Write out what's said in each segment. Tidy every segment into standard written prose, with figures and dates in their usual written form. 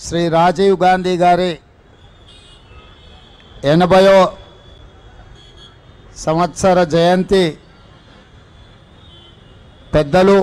శ్రీ రాజీవ్ గాంధీ గారి 80వ సంవత్సర జయంతి పెద్దలు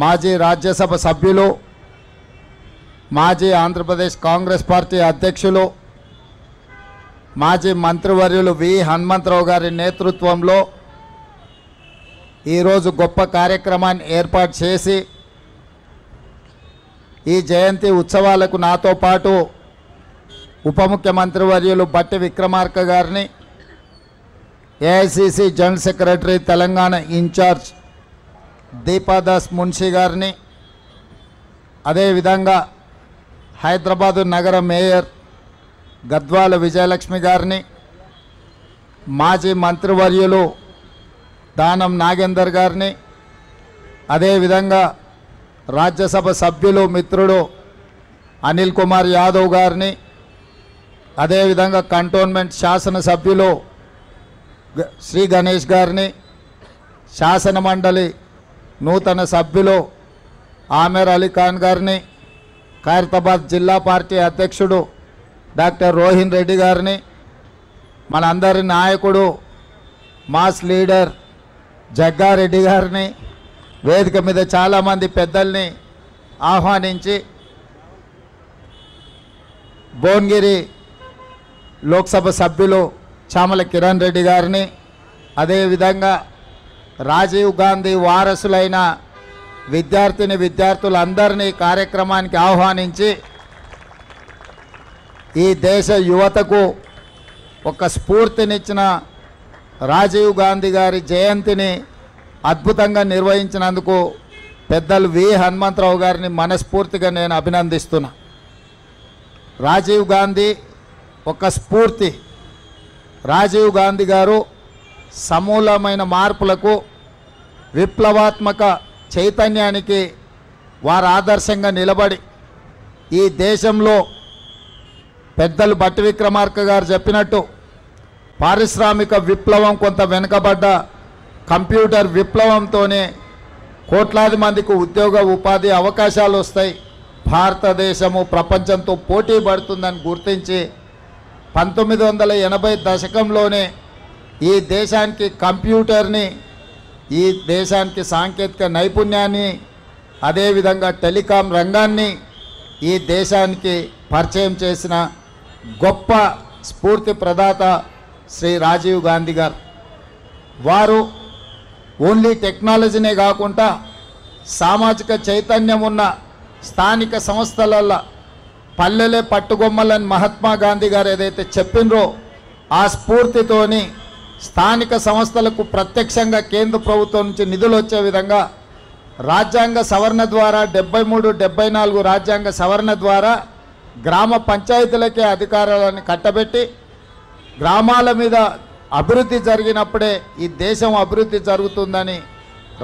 మాజీ రాజ్యసభ సభ్యులు మాజీ ఆంధ్రప్రదేశ్ కాంగ్రెస్ పార్టీ అధ్యక్షులు మాజీ మంత్రివర్యులు వి హనుమంతరావు గారి నేతృత్వంలో ఈరోజు గొప్ప కార్యక్రమాన్ని ఏర్పాటు చేసి ఈ జయంతి ఉత్సవాలకు నాతో పాటు ఉప ముఖ్యమంత్రి వర్యులు బట్టి విక్రమార్క గారిని, AICC general secretary Telangana incharge Deepa Das Munshi గారిని, అదేవిధంగా హైదరాబాదు నగర మేయర్ గద్వాల విజయలక్ష్మి గారిని, మాజీ మంత్రివర్యులు దానం నాగేందర్ గారిని, అదేవిధంగా రాజ్యసభ సభ్యులు మిత్రుడు అనిల్ కుమార్ యాదవ్ గారిని, అదేవిధంగా కంటోన్మెంట్ శాసనసభ్యులు శ్రీ గణేష్ గారిని, శాసన మండలి నూతన సభ్యులు ఆమెర్ అలీ ఖాన్ గారిని, ఖైరతాబాద్ జిల్లా పార్టీ అధ్యక్షుడు డాక్టర్ రోహిన్ రెడ్డి గారిని, మనందరి నాయకుడు మాస్ లీడర్ జగ్గారెడ్డి గారిని, వేదిక మీద చాలామంది పెద్దల్ని ఆహ్వానించి భువనగిరి లోక్సభ సభ్యులు చామల కిరణ్ రెడ్డి గారిని, అదేవిధంగా రాజీవ్ గాంధీ వారసులైన విద్యార్థులందరినీ కార్యక్రమానికి ఆహ్వానించి ఈ దేశ యువతకు ఒక స్ఫూర్తినిచ్చిన రాజీవ్ గాంధీ గారి జయంతిని అద్భుతంగా నిర్వహించినందుకు పెద్దలు వి హనుమంతరావు గారిని మనస్ఫూర్తిగా నేను అభినందిస్తున్నా. రాజీవ్ గాంధీ ఒక స్ఫూర్తి. రాజీవ్ గాంధీ గారు సమూలమైన మార్పులకు, విప్లవాత్మక చైతన్యానికి వారు ఆదర్శంగా నిలబడి ఈ దేశంలో పెద్దలు బట్టి విక్రమార్క గారు చెప్పినట్టు పారిశ్రామిక విప్లవం కొంత వెనుకబడ్డ కంప్యూటర్ విప్లవంతోనే కోట్లాది మందికి ఉద్యోగ ఉపాధి అవకాశాలు వస్తాయి, భారతదేశము ప్రపంచంతో పోటీ పడుతుందని గుర్తించి 1980 దశకంలోనే ఈ దేశానికి కంప్యూటర్ని, ఈ దేశానికి సాంకేతిక నైపుణ్యాన్ని, అదేవిధంగా టెలికాం రంగాన్ని ఈ దేశానికి పరిచయం చేసిన గొప్ప స్ఫూర్తి ప్రదాత శ్రీ రాజీవ్ గాంధీ గారు. వారు ఓన్లీ టెక్నాలజీనే కాకుండా సామాజిక చైతన్యం ఉన్న స్థానిక సంస్థలలో పల్లెలే పట్టుగొమ్మలని మహాత్మా గాంధీ గారు ఏదైతే చెప్పినరో ఆ స్ఫూర్తితోని స్థానిక సంస్థలకు ప్రత్యక్షంగా కేంద్ర ప్రభుత్వం నుంచి నిధులు వచ్చే విధంగా రాజ్యాంగ సవరణ ద్వారా 73, 74 రాజ్యాంగ సవరణ ద్వారా గ్రామ పంచాయతీలకే అధికారాలను కట్టబెట్టి గ్రామాల మీద అభివృద్ధి జరిగినప్పుడే ఈ దేశం అభివృద్ధి జరుగుతుందని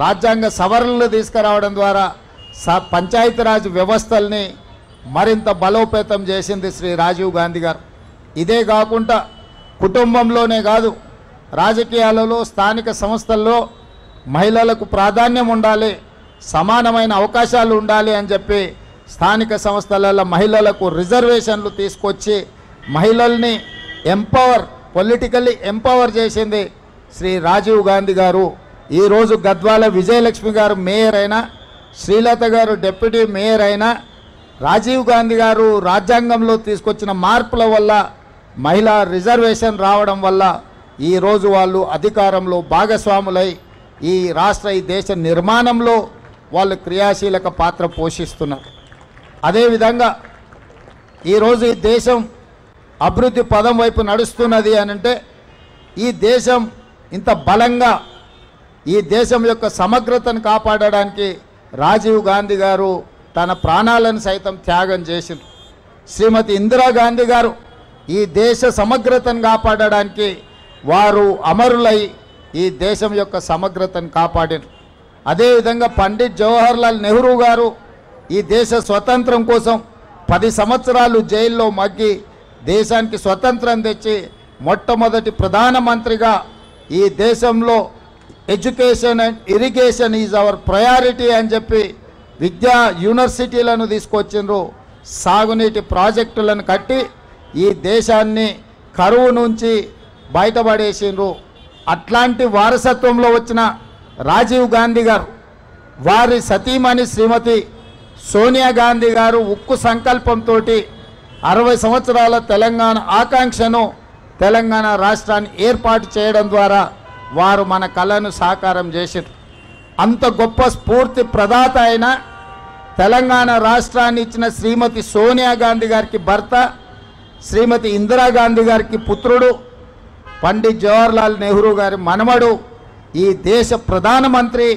రాజ్యాంగ సవరణలు తీసుకురావడం ద్వారా పంచాయతీరాజ్ వ్యవస్థల్ని మరింత బలోపేతం చేసింది శ్రీ రాజీవ్ గాంధీ గారు. ఇదే కాకుండా కుటుంబంలోనే కాదు, రాజకీయాలలో, స్థానిక సంస్థల్లో మహిళలకు ప్రాధాన్యం ఉండాలి, సమానమైన అవకాశాలు ఉండాలి అని చెప్పి స్థానిక సంస్థలలో మహిళలకు రిజర్వేషన్లు తీసుకొచ్చి మహిళల్ని పొలిటికల్లీ ఎంపవర్ చేసింది శ్రీ రాజీవ్ గాంధీ గారు. ఈరోజు గద్వాల విజయలక్ష్మి గారు మేయర్ అయినా, శ్రీలత గారు డిప్యూటీ మేయర్ అయినా, రాజీవ్ గాంధీ గారు రాజ్యాంగంలో తీసుకొచ్చిన మార్పుల వల్ల మహిళా రిజర్వేషన్ రావడం వల్ల ఈరోజు వాళ్ళు అధికారంలో భాగస్వాములై ఈ దేశ నిర్మాణంలో వాళ్ళు క్రియాశీలక పాత్ర పోషిస్తున్నారు. అదేవిధంగా ఈరోజు ఈ దేశం అభివృద్ధి పదం వైపు నడుస్తున్నది అనంటే ఈ దేశం ఇంత బలంగా ఈ దేశం యొక్క సమగ్రతను కాపాడడానికి రాజీవ్ గాంధీ గారు తన ప్రాణాలను సైతం త్యాగం చేసింది. శ్రీమతి ఇందిరాగాంధీ గారు ఈ దేశ సమగ్రతను కాపాడడానికి వారు అమరులై ఈ దేశం యొక్క సమగ్రతను కాపాడారు. అదేవిధంగా పండిట్ జవహర్లాల్ నెహ్రూ గారు ఈ దేశ స్వతంత్రం కోసం 10 సంవత్సరాలు జైల్లో మగ్గి దేశానికి స్వతంత్రం తెచ్చి మొట్టమొదటి ప్రధానమంత్రిగా ఈ దేశంలో education and irrigation is our priority అని చెప్పి విద్యా యూనివర్సిటీలను తీసుకొచ్చిండ్రు. సాగునీటి ప్రాజెక్టులను కట్టి ఈ దేశాన్ని కరువు నుంచి బయటపడేసిండ్రు. అట్లాంటి వారసత్వంలో వచ్చిన రాజీవ్ గాంధీ గారు, వారి సతీమణి శ్రీమతి సోనియా గాంధీ గారు ఉక్కు సంకల్పంతో 60 సంవత్సరాల తెలంగాణ ఆకాంక్షను తెలంగాణ రాష్ట్రాన్ని ఏర్పాటు చేయడం ద్వారా వారు మన కళను సాకారం చేశారు. అంత గొప్ప స్ఫూర్తి ప్రదాత అయిన తెలంగాణ రాష్ట్రాన్ని ఇచ్చిన శ్రీమతి సోనియా గాంధీ గారికి భర్త, శ్రీమతి ఇందిరాగాంధీ గారికి పుత్రుడు, పండిత్ జవహర్లాల్ నెహ్రూ గారి మనమడు, ఈ దేశ ప్రధానమంత్రి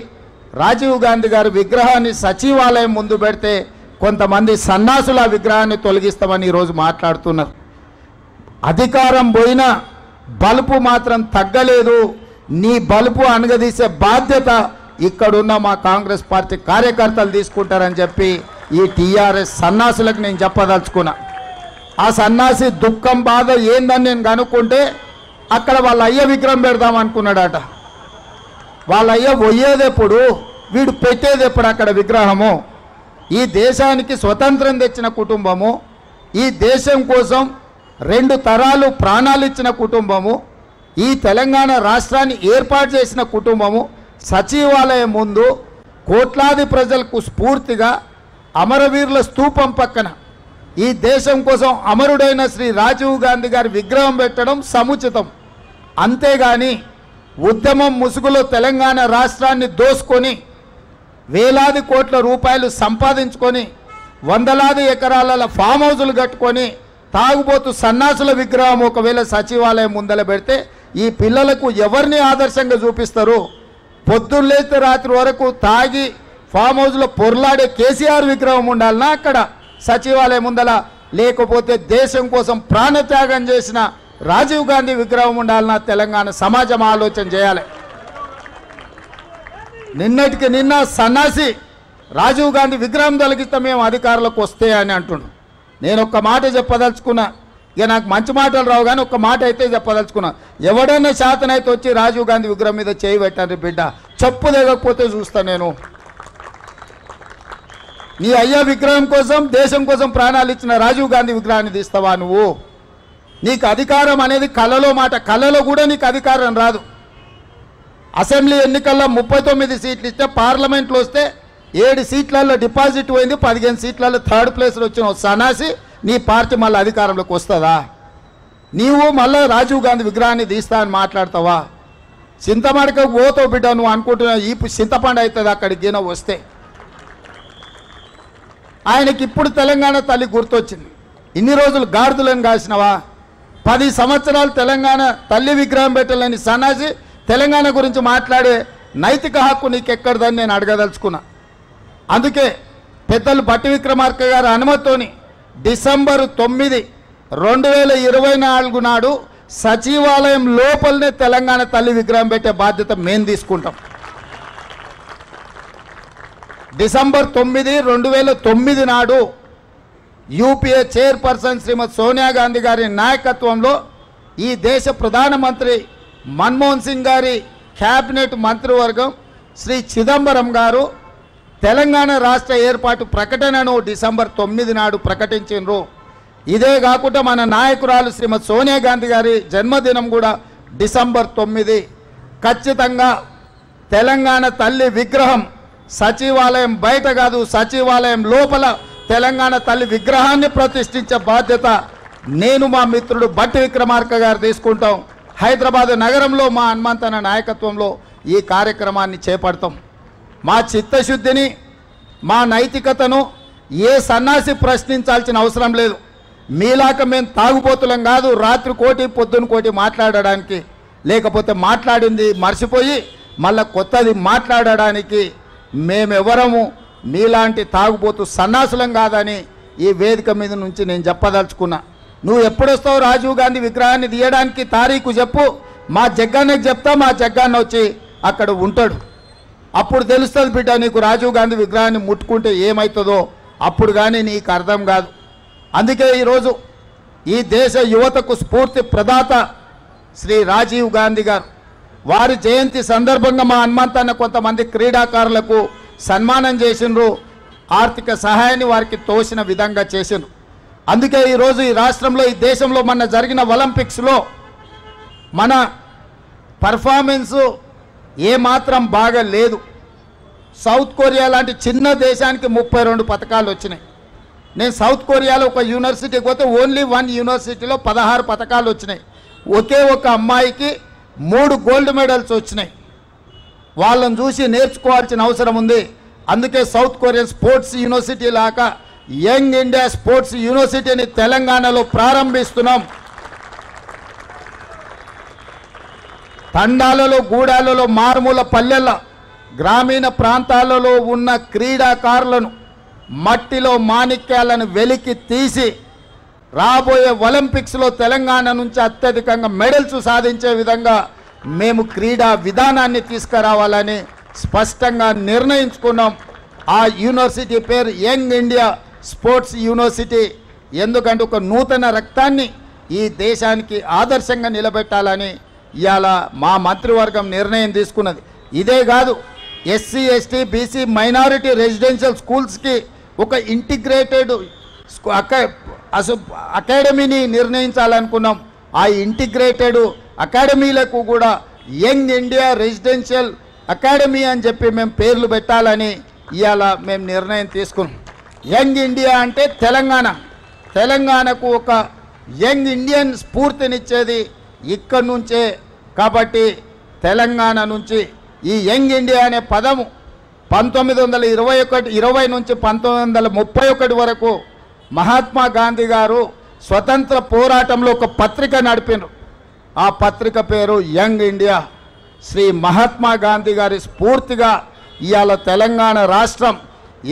రాజీవ్ గాంధీ గారి విగ్రహాన్ని సచివాలయం ముందు పెడితే కొంతమంది సన్నాసుల విగ్రహాన్ని తొలగిస్తామని ఈరోజు మాట్లాడుతున్నారు. అధికారం పోయినా బలుపు మాత్రం తగ్గలేదు. నీ బలుపు అనగదీసే బాధ్యత ఇక్కడున్న మా కాంగ్రెస్ పార్టీ కార్యకర్తలు తీసుకుంటారని చెప్పి ఈ టీఆర్ఎస్ సన్నాసులకు నేను చెప్పదలుచుకున్నా. ఆ సన్నాసి దుఃఖం బాధ ఏందని నేను కనుక్కుంటే అక్కడ వాళ్ళ అయ్య విగ్రహం పెడదాం అనుకున్నాడట. వాళ్ళ అయ్య పోయేదెప్పుడు, వీడు పెట్టేదెప్పుడు అక్కడ విగ్రహము? ఈ దేశానికి స్వతంత్రం తెచ్చిన కుటుంబము, ఈ దేశం కోసం 2 తరాలు ప్రాణాలు ఇచ్చిన కుటుంబము, ఈ తెలంగాణ రాష్ట్రాన్ని ఏర్పాటు చేసిన కుటుంబము సచివాలయం ముందు కోట్లాది ప్రజలకు స్ఫూర్తిగా అమరవీరుల స్తూపం పక్కన ఈ దేశం కోసం అమరుడైన శ్రీ రాజీవ్ గాంధీ గారి విగ్రహం పెట్టడం సముచితం. అంతేగాని ఉద్యమం ముసుగులో తెలంగాణ రాష్ట్రాన్ని దోసుకొని వేలాది కోట్ల రూపాయలు సంపాదించుకొని వందలాది ఎకరాల ఫామ్ హౌజులు కట్టుకొని తాగుబోతు సన్నాసుల విగ్రహం ఒకవేళ సచివాలయం ముందల పెడితే ఈ పిల్లలకు ఎవరిని ఆదర్శంగా చూపిస్తారు? పొద్దున్న లేస్తే రాత్రి వరకు తాగి ఫామ్ హౌస్లో పొర్లాడే కేసీఆర్ విగ్రహం ఉండాలన్నా అక్కడ సచివాలయం ముందల, లేకపోతే దేశం కోసం ప్రాణత్యాగం చేసిన రాజీవ్ గాంధీ విగ్రహం ఉండాలన్నా తెలంగాణ సమాజం ఆలోచన చేయాలి. నిన్నటికి నిన్న సన్నాసి రాజీవ్ గాంధీ విగ్రహం తొలగిస్తే మేము అధికారులకు వస్తే అని అంటున్నాను. నేను ఒక్క మాట చెప్పదలుచుకున్నా. ఇక నాకు మంచి మాటలు రావు కానీ ఒక్క మాట అయితే చెప్పదలుచుకున్నా. ఎవడైనా శాతనైతే వచ్చి రాజీవ్ గాంధీ విగ్రహం మీద చేయి పెట్టండి బిడ్డ, చెప్పు దిగకపోతే చూస్తా నేను. నీ అయ్యా విగ్రహం కోసం దేశం కోసం ప్రాణాలు ఇచ్చిన రాజీవ్ గాంధీ విగ్రహాన్ని తీస్తావా నువ్వు? నీకు అధికారం అనేది కళలో మాట, కళలో కూడా నీకు అధికారం రాదు. అసెంబ్లీ ఎన్నికల్లో 39 సీట్లు ఇస్తే పార్లమెంట్లో వస్తే 7 సీట్లలో డిపాజిట్ పోయింది, 15 సీట్లలో 3rd ప్లేస్లో వచ్చిన సన్నాసి నీ పార్టీ మళ్ళీ అధికారంలోకి వస్తుందా? నీవు మళ్ళీ రాజీవ్ గాంధీ విగ్రహాన్ని తీస్తా అని మాట్లాడతావా? చింతమడకకు పోతావు బిడ్డ నువ్వు అనుకుంటున్నావు. ఈ చింతపండు అవుతుంది అక్కడికి గిన వస్తే. ఆయనకి ఇప్పుడు తెలంగాణ తల్లి గుర్తొచ్చింది. ఇన్ని రోజులు గాడిదలను కాసినవా? 10 సంవత్సరాలు తెలంగాణ తల్లి విగ్రహం పెట్టాలని సన్నాసి తెలంగాణ గురించి మాట్లాడే నైతిక హక్కు నీకెక్కడదని నేను అడగదలుచుకున్నా. అందుకే పెద్దలు బట్టి విక్రమార్క గారి అనుమతితోని డిసెంబర్ 9, 2024 నాడు సచివాలయం లోపలనే తెలంగాణ తల్లి విగ్రహం పెట్టే బాధ్యత మేము తీసుకుంటాం. డిసెంబర్ 9, 2009 నాడు యూపీఏ చైర్పర్సన్ శ్రీమతి సోనియా గాంధీ గారి నాయకత్వంలో ఈ దేశ ప్రధానమంత్రి మన్మోహన్ సింగ్ గారి క్యాబినెట్ మంత్రివర్గం శ్రీ చిదంబరం గారు తెలంగాణ రాష్ట్ర ఏర్పాటు ప్రకటనను డిసెంబర్ 9 నాడు ప్రకటించారు. ఇదే కాకుండా మన నాయకురాలు శ్రీమతి సోనియా గాంధీ గారి జన్మదినం కూడా డిసెంబర్ 9. ఖచ్చితంగా తెలంగాణ తల్లి విగ్రహం సచివాలయం బయట కాదు, సచివాలయం లోపల తెలంగాణ తల్లి విగ్రహాన్ని ప్రతిష్ఠించే బాధ్యత నేను మా మిత్రుడు బట్టి విక్రమార్క గారు తీసుకుంటాం. హైదరాబాద్ నగరంలో మా హనుమంతన నాయకత్వంలో ఈ కార్యక్రమాన్ని చేపడతాం. మా చిత్తశుద్ధిని, మా నైతికతను ఏ సన్నాసి ప్రశ్నించాల్సిన అవసరం లేదు. మీలాక మేము తాగుబోతులం కాదు, రాత్రి కోటి పొద్దున కోటి మాట్లాడడానికి, లేకపోతే మాట్లాడింది మర్చిపోయి మళ్ళీ కొత్తది మాట్లాడడానికి మేమెవరము మీలాంటి తాగుబోతు సన్నాసులం కాదని ఈ వేదిక మీద నుంచి నేను చెప్పదలుచుకున్నా. నువ్వు ఎప్పుడొస్తావు రాజీవ్ గాంధీ విగ్రహాన్ని తీయడానికి తారీఖు చెప్పు, మా జగ్గాన్నకి చెప్తా, మా జగ్గాన్న వచ్చి అక్కడ ఉంటాడు. అప్పుడు తెలుస్తుంది బిడ్డ నీకు రాజీవ్ గాంధీ విగ్రహాన్ని ముట్టుకుంటే ఏమవుతుందో అప్పుడు కానీ నీకు అర్థం కాదు. అందుకే ఈరోజు ఈ దేశ యువతకు స్ఫూర్తి ప్రదాత శ్రీ రాజీవ్ గాంధీ గారు వారి జయంతి సందర్భంగా మా హనుమంతన్న కొంతమంది క్రీడాకారులకు సన్మానం చేసిండ్రు. ఆర్థిక సహాయాన్ని వారికి తోసిన విధంగా చేసిండ్రు. అందుకే ఈరోజు ఈ రాష్ట్రంలో ఈ దేశంలో మొన్న జరిగిన ఒలింపిక్స్లో మన పర్ఫార్మెన్సు ఏమాత్రం బాగా లేదు. సౌత్ కొరియా లాంటి చిన్న దేశానికి 32 పథకాలు వచ్చినాయి. నేను సౌత్ కొరియాలో ఒక యూనివర్సిటీకి పోతే ఓన్లీ 1 యూనివర్సిటీలో 16 పథకాలు వచ్చినాయి. ఒకే ఒక అమ్మాయికి 3 గోల్డ్ మెడల్స్ వచ్చినాయి. వాళ్ళని చూసి నేర్చుకోవాల్సిన అవసరం ఉంది. అందుకే సౌత్ కొరియన్ స్పోర్ట్స్ యూనివర్సిటీ లాగా యంగ్ ఇండియా స్పోర్ట్స్ యూనివర్సిటీని తెలంగాణలో ప్రారంభిస్తున్నాం. తండాలలో, గూడాలలో, మారుమూల పల్లెల, గ్రామీణ ప్రాంతాలలో ఉన్న క్రీడాకారులను మట్టిలో మాణిక్యాలను వెలికి తీసి రాబోయే ఒలింపిక్స్లో తెలంగాణ నుంచి అత్యధికంగా మెడల్స్ సాధించే విధంగా మేము క్రీడా విధానాన్ని తీసుకురావాలని స్పష్టంగా నిర్ణయించుకున్నాం. ఆ యూనివర్సిటీ పేరు యంగ్ ఇండియా స్పోర్ట్స్ యూనివర్సిటీ. ఎందుకంటే ఒక నూతన రక్తాన్ని ఈ దేశానికి ఆదర్శంగా నిలబెట్టాలని ఇవాళ మా మంత్రివర్గం నిర్ణయం తీసుకున్నది. ఇదే కాదు, SC, ST, BC, minority residential స్కూల్స్కి ఒక ఇంటిగ్రేటెడ్ అకాడమీని నిర్ణయించాలనుకున్నాం. ఆ ఇంటిగ్రేటెడ్ అకాడమీలకు కూడా యంగ్ ఇండియా రెసిడెన్షియల్ అకాడమీ అని చెప్పి మేము పేర్లు పెట్టాలని ఇవాళ మేము నిర్ణయం తీసుకున్నాం. యంగ్ ఇండియా అంటే తెలంగాణకు ఒక యంగ్ ఇండియన్ స్ఫూర్తినిచ్చేది ఇక్కడి నుంచే. కాబట్టి తెలంగాణ నుంచి ఈ యంగ్ ఇండియా అనే పదము 1920 నుంచి 1931 వరకు మహాత్మా గాంధీ గారు స్వతంత్ర పోరాటంలో ఒక పత్రిక నడిపినారు. ఆ పత్రిక పేరు యంగ్ ఇండియా. శ్రీ మహాత్మా గాంధీ గారి స్ఫూర్తిగా ఇవాళ తెలంగాణ రాష్ట్రం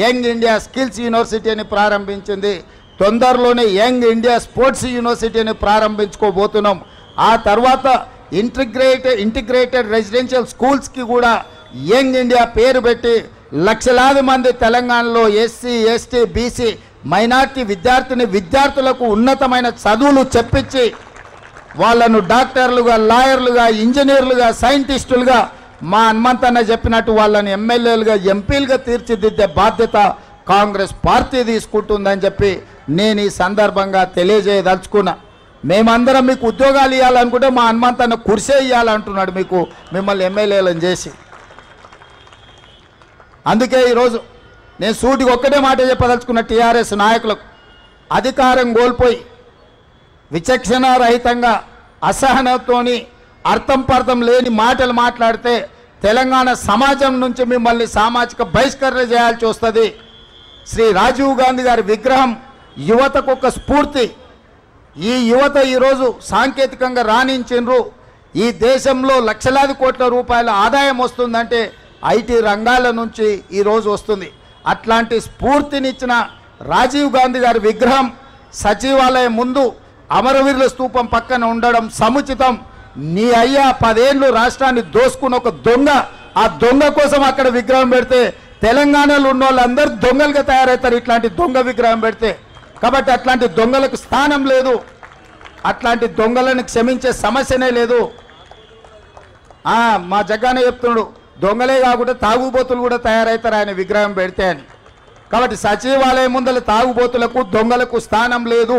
యంగ్ ఇండియా స్కిల్స్ యూనివర్సిటీని ప్రారంభించింది. తొందరలోనే యంగ్ ఇండియా స్పోర్ట్స్ యూనివర్సిటీని ప్రారంభించుకోబోతున్నాం. ఆ తర్వాత ఇంటిగ్రేటెడ్ రెసిడెన్షియల్ స్కూల్స్కి కూడా యంగ్ ఇండియా పేరు పెట్టి లక్షలాది మంది తెలంగాణలో ఎస్సీ, ఎస్టీ, బీసీ, మైనార్టీ విద్యార్థులకు ఉన్నతమైన చదువులు చెప్పించి వాళ్ళను డాక్టర్లుగా, లాయర్లుగా, ఇంజనీర్లుగా, సైంటిస్టులుగా మా హనుమంతన్న చెప్పినట్టు వాళ్ళని ఎమ్మెల్యేలుగా, ఎంపీలుగా తీర్చిదిద్దే బాధ్యత కాంగ్రెస్ పార్టీ తీసుకుంటుందని చెప్పి నేను ఈ సందర్భంగా తెలియజేయదలుచుకున్నా. మేమందరం మీకు ఉద్యోగాలు ఇవ్వాలనుకుంటే మా హనుమంతన్న కుర్సే ఇవ్వాలంటున్నాడు మిమ్మల్ని ఎమ్మెల్యేలను చేసి. అందుకే ఈరోజు నేను సూటికి ఒక్కటే మాట చెప్పదలుచుకున్న టీఆర్ఎస్ నాయకులకు, అధికారం కోల్పోయి విచక్షణారహితంగా అసహనంతోని అర్థం పర్థం లేని మాటలు మాట్లాడితే తెలంగాణ సమాజం నుంచి మిమ్మల్ని సామాజిక బహిష్కరణ చేయాల్సి వస్తుంది. శ్రీ రాజీవ్ గాంధీ గారి విగ్రహం యువతకు ఒక స్ఫూర్తి. ఈ యువత ఈరోజు సాంకేతికంగా రాణించిండ్రు. ఈ దేశంలో లక్షలాది కోట్ల రూపాయల ఆదాయం వస్తుందంటే ఐటీ రంగాల నుంచి ఈరోజు వస్తుంది. అట్లాంటి స్ఫూర్తినిచ్చిన రాజీవ్ గాంధీ గారి విగ్రహం సచివాలయం ముందు అమరవీరుల స్తూపం పక్కన ఉండడం సముచితం. నీ అయ్యా 10 ఏళ్ళు రాష్ట్రాన్ని దోసుకున్న ఒక దొంగ, ఆ దొంగ కోసం అక్కడ విగ్రహం పెడితే తెలంగాణలో ఉన్న వాళ్ళందరూ దొంగలుగా తయారవుతారు ఇట్లాంటి దొంగ విగ్రహం పెడితే. కాబట్టి అట్లాంటి దొంగలకు స్థానం లేదు. అట్లాంటి దొంగలను క్షమించే సమస్యనే లేదు. మా జగ్గానే చెప్తున్నాడు, దొంగలే కాకుండా తాగుబోతులు కూడా తయారవుతారు ఆయన విగ్రహం పెడితే అని. కాబట్టి సచివాలయం ముందల తాగుబోతులకు, దొంగలకు స్థానం లేదు.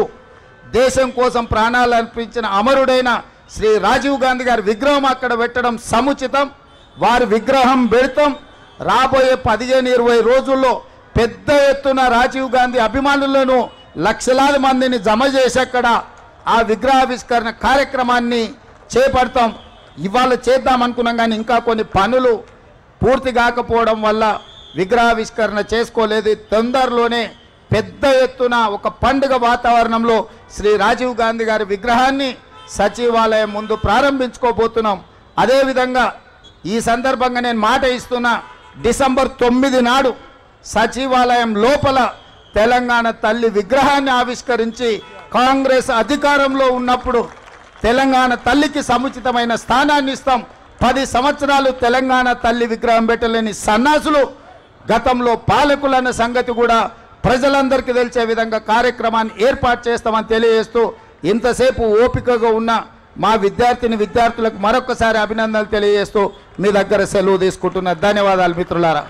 దేశం కోసం ప్రాణాలు అర్పించిన అమరుడైన శ్రీ రాజీవ్ గాంధీ గారి విగ్రహం అక్కడ పెట్టడం సముచితం. వారి విగ్రహం పెడతాం. రాబోయే 15-20 రోజుల్లో పెద్ద ఎత్తున రాజీవ్ గాంధీ అభిమానులను లక్షలాది మందిని జమ చేసి అక్కడ ఆ విగ్రహావిష్కరణ కార్యక్రమాన్ని చేపడతాం. ఇవాళ చేద్దాం అనుకున్నాం కానీ ఇంకా కొన్ని పనులు పూర్తి కాకపోవడం వల్ల విగ్రహావిష్కరణ చేసుకోలేదు. తొందరలోనే పెద్ద ఎత్తున ఒక పండుగ వాతావరణంలో శ్రీ రాజీవ్ గాంధీ గారి విగ్రహాన్ని సచివాలయం ముందు ప్రారంభించుకోబోతున్నాం. అదేవిధంగా ఈ సందర్భంగా నేను మాట ఇస్తున్నా, డిసెంబర్ 9 నాడు సచివాలయం లోపల తెలంగాణ తల్లి విగ్రహాన్ని ఆవిష్కరించి కాంగ్రెస్ అధికారంలో ఉన్నప్పుడు తెలంగాణ తల్లికి సముచితమైన స్థానాన్ని ఇస్తాం. 10 సంవత్సరాలు తెలంగాణ తల్లి విగ్రహం పెట్టలేని సన్నాసులు గతంలో పాలకులన్న సంగతి కూడా ప్రజలందరికీ తెలిసే విధంగా కార్యక్రమాన్ని ఏర్పాటు చేస్తామని తెలియజేస్తూ ఇంతసేపు ఓపికగా ఉన్న మా విద్యార్థులకు మరొకసారి అభినందనలు తెలియజేస్తూ మీ దగ్గర సెలవు తీసుకుంటున్నా. ధన్యవాదాలు మిత్రులారా.